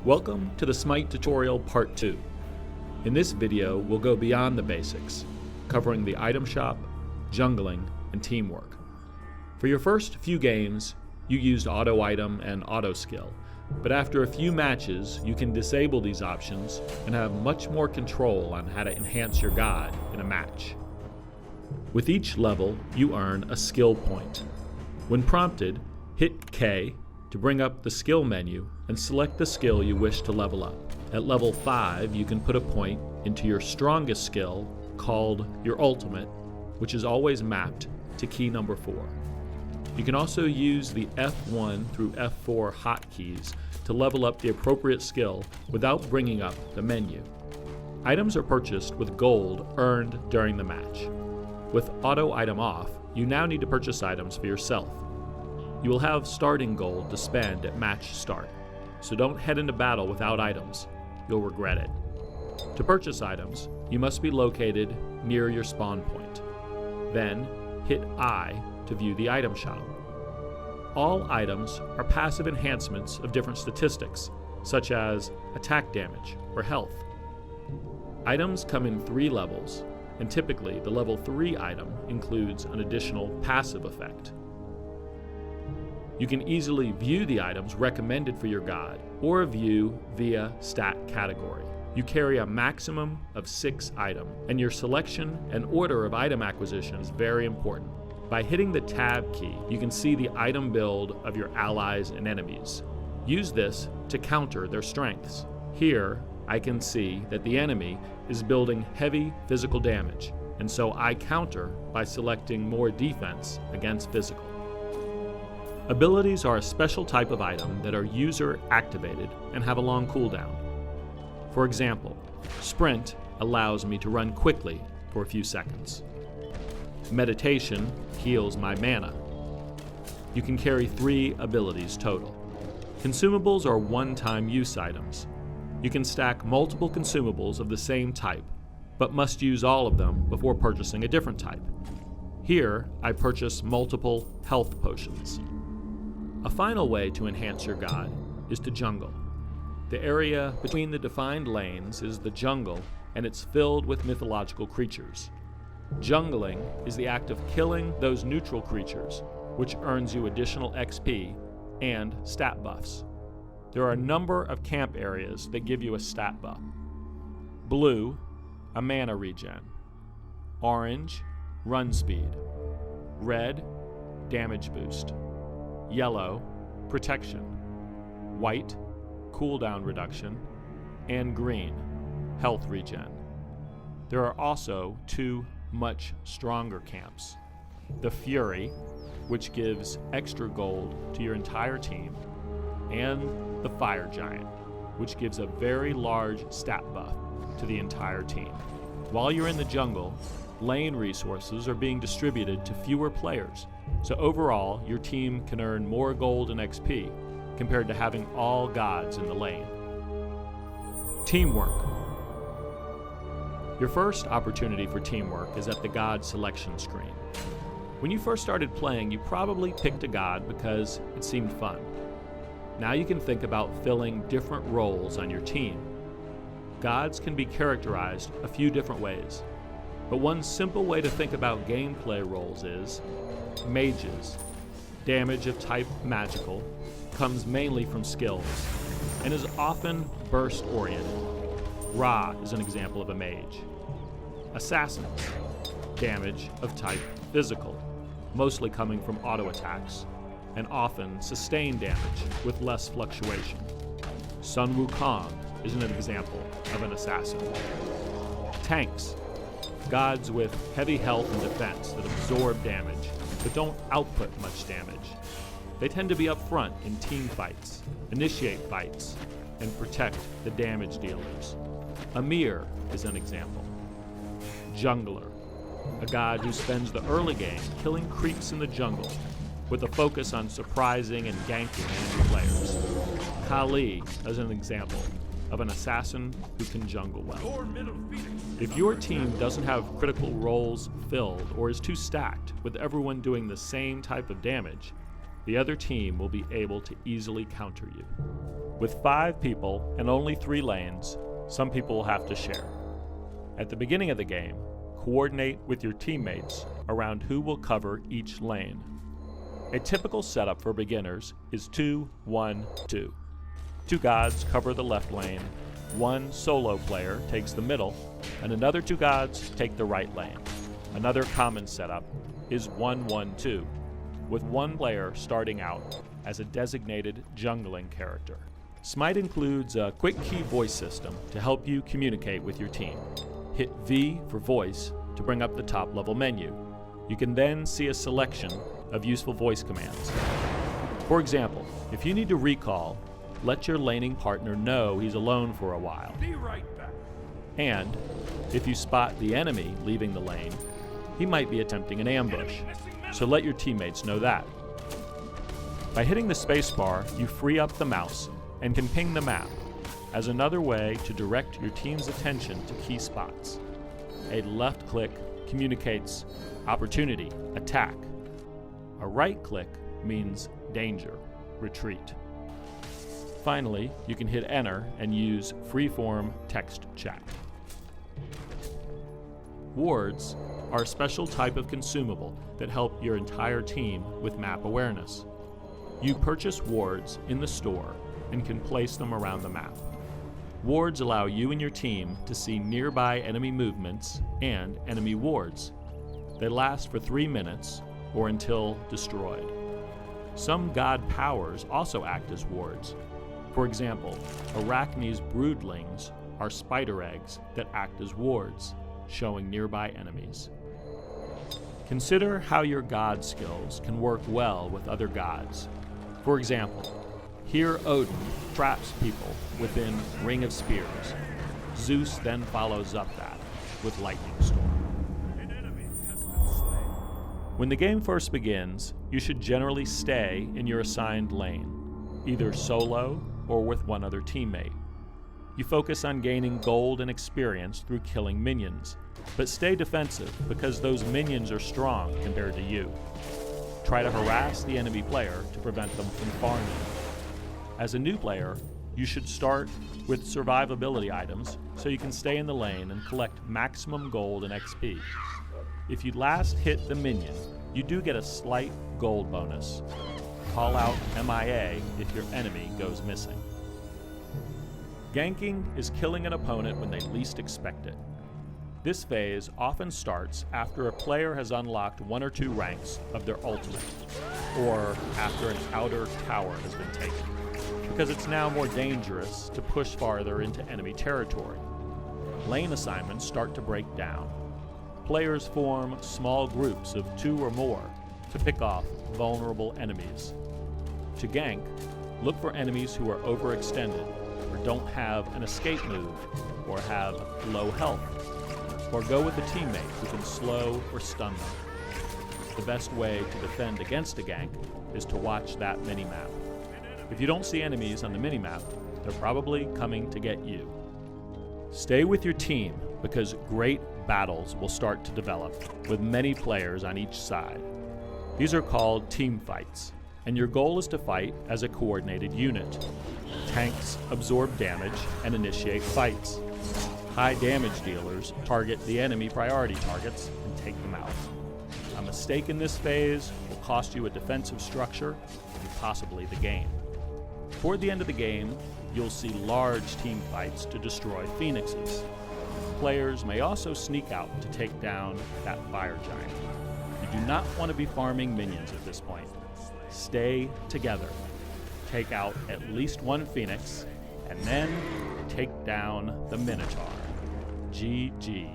Welcome to the SMITE tutorial part 2. In this video, we'll go beyond the basics, covering the item shop, jungling, and teamwork. For your first few games, you used auto item and auto skill, but after a few matches, you can disable these options and have much more control on how to enhance your god in a match. With each level, you earn a skill point. When prompted, hit K to bring up the skill menu and select the skill you wish to level up. At level 5, you can put a point into your strongest skill called your ultimate, which is always mapped to key number 4. You can also use the F1 through F4 hotkeys to level up the appropriate skill without bringing up the menu. Items are purchased with gold earned during the match. With auto item off, you now need to purchase items for yourself. You will have starting gold to spend at match start, so don't head into battle without items. You'll regret it. To purchase items, you must be located near your spawn point. Then, hit I to view the item shop. All items are passive enhancements of different statistics, such as attack damage or health. Items come in 3 levels, and typically the level 3 item includes an additional passive effect. You can easily view the items recommended for your god, or view via stat category. You carry a maximum of 6 items, and your selection and order of item acquisition is very important. By hitting the tab key, you can see the item build of your allies and enemies. Use this to counter their strengths. Here, I can see that the enemy is building heavy physical damage, and so I counter by selecting more defense against physical. Abilities are a special type of item that are user activated and have a long cooldown. For example, Sprint allows me to run quickly for a few seconds. Meditation heals my mana. You can carry 3 abilities total. Consumables are one-time use items. You can stack multiple consumables of the same type, but must use all of them before purchasing a different type. Here, I purchase multiple health potions. A final way to enhance your god is to jungle. The area between the defined lanes is the jungle, and it's filled with mythological creatures. Jungling is the act of killing those neutral creatures, which earns you additional XP and stat buffs. There are a number of camp areas that give you a stat buff. Blue, a mana regen. Orange, run speed. Red, damage boost. Yellow, protection. White, cooldown reduction. And green, health regen. There are also 2 much stronger camps. The Fury, which gives extra gold to your entire team, and the Fire Giant, which gives a very large stat buff to the entire team. While you're in the jungle, lane resources are being distributed to fewer players, so overall your team can earn more gold and XP compared to having all gods in the lane. Teamwork. Your first opportunity for teamwork is at the god selection screen. When you first started playing, you probably picked a god because it seemed fun. Now you can think about filling different roles on your team. Gods can be characterized a few different ways, but one simple way to think about gameplay roles is mages. Damage of type magical comes mainly from skills and is often burst oriented. Ra is an example of a mage. Assassins, damage of type physical, mostly coming from auto attacks, and often sustained damage with less fluctuation. Sun Wukong is an example of an assassin. Tanks, gods with heavy health and defense that absorb damage, but don't output much damage. They tend to be up front in team fights, initiate fights, and protect the damage dealers. Amir is an example. Jungler, a god who spends the early game killing creeps in the jungle, with a focus on surprising and ganking enemy players. Kali is an example of an assassin who can jungle well. If your team doesn't have critical roles filled or is too stacked with everyone doing the same type of damage, the other team will be able to easily counter you. With 5 people and only 3 lanes, some people will have to share. At the beginning of the game, coordinate with your teammates around who will cover each lane. A typical setup for beginners is 2-1-2. 2 gods cover the left lane, 1 solo player takes the middle, and another 2 gods take the right lane. Another common setup is 1-1-2, with 1 player starting out as a designated jungling character. SMITE includes a quick key voice system to help you communicate with your team. Hit V for voice to bring up the top level menu. You can then see a selection of useful voice commands. For example, if you need to recall, let your laning partner know he's alone for a while. Be right back. And if you spot the enemy leaving the lane, he might be attempting an ambush, so let your teammates know that. By hitting the spacebar, you free up the mouse and can ping the map as another way to direct your team's attention to key spots. A left click communicates opportunity, attack. A right click means danger, retreat. Finally, you can hit enter and use freeform text chat. Wards are a special type of consumable that help your entire team with map awareness. You purchase wards in the store and can place them around the map. Wards allow you and your team to see nearby enemy movements and enemy wards. They last for 3 minutes or until destroyed. Some god powers also act as wards. For example, Arachne's broodlings are spider eggs that act as wards, showing nearby enemies. Consider how your god skills can work well with other gods. For example, here Odin traps people within Ring of Spears. Zeus then follows up that with Lightning Storm. When the game first begins, you should generally stay in your assigned lane, either solo or with one other teammate. You focus on gaining gold and experience through killing minions, but stay defensive because those minions are strong compared to you. Try to harass the enemy player to prevent them from farming. As a new player, you should start with survivability items so you can stay in the lane and collect maximum gold and XP. If you last hit the minion, you do get a slight gold bonus. Call out MIA if your enemy goes missing. Ganking is killing an opponent when they least expect it. This phase often starts after a player has unlocked 1 or 2 ranks of their ultimate, or after an outer tower has been taken, because it's now more dangerous to push farther into enemy territory. Lane assignments start to break down. Players form small groups of 2 or more to pick off vulnerable enemies. To gank, look for enemies who are overextended or don't have an escape move or have low health, or go with a teammate who can slow or stun them. The best way to defend against a gank is to watch that minimap. If you don't see enemies on the minimap, they're probably coming to get you. Stay with your team because great battles will start to develop with many players on each side. These are called team fights, and your goal is to fight as a coordinated unit. Tanks absorb damage and initiate fights. High damage dealers target the enemy priority targets and take them out. A mistake in this phase will cost you a defensive structure and possibly the game. Toward the end of the game, you'll see large team fights to destroy phoenixes. Players may also sneak out to take down that fire giant. You do not want to be farming minions at this point. Stay together. Take out at least 1 phoenix, and then take down the Minotaur. GG.